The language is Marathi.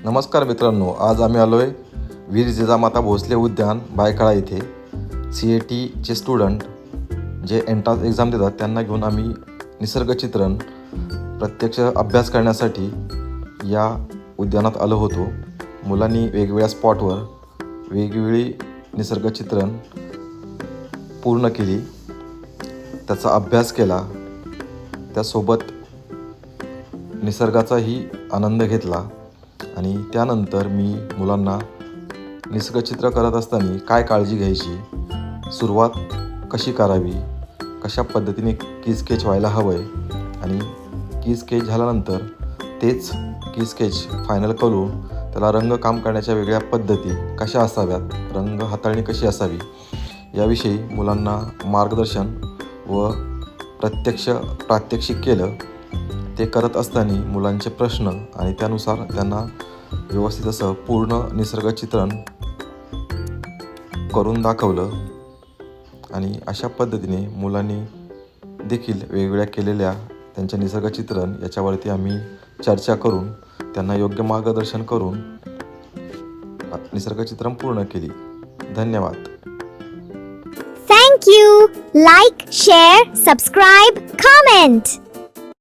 नमस्कार मित्रांनो, आज आम्ही आलो आहे वीर जिजामाता भोसले उद्यान बायखळा इथे. CATचे स्टुडंट जे एंट्रन्स एक्झाम देतात त्यांना घेऊन आम्ही निसर्गचित्रण प्रत्यक्ष अभ्यास करण्यासाठी या उद्यानात आलो होतो. मुलांनी वेगवेगळ्या स्पॉटवर वेगवेगळी निसर्गचित्रण पूर्ण केली, त्याचा अभ्यास केला, त्यासोबत निसर्गाचाही आनंद घेतला. आणि त्यानंतर मी मुलांना निसर्गचित्र करत असताना काय काळजी घ्यायची, सुरुवात कशी करावी, कशा पद्धतीने की स्केच व्हायला हवं आहे आणि की स्केच झाल्यानंतर तेच की स्केच फायनल करून त्याला रंगकाम करण्याच्या वेगळ्या पद्धती कशा असाव्यात, रंग हाताळणी कशी असावी याविषयी मुलांना मार्गदर्शन व प्रात्यक्षिक केलं. ते करत असताना मुलांचे प्रश्न आणि त्यानुसार त्यांना व्यवस्थित असं पूर्ण निसर्गचित्रण करून दाखवलं. आणि अशा पद्धतीने मुलांनी देखील वेगवेगळ्या केलेल्या त्यांच्या निसर्गचित्रण याच्यावरती आम्ही चर्चा करून त्यांना योग्य मार्गदर्शन करून निसर्गचित्रण पूर्ण केली. धन्यवाद. Thank you. Like, share, subscribe, comment.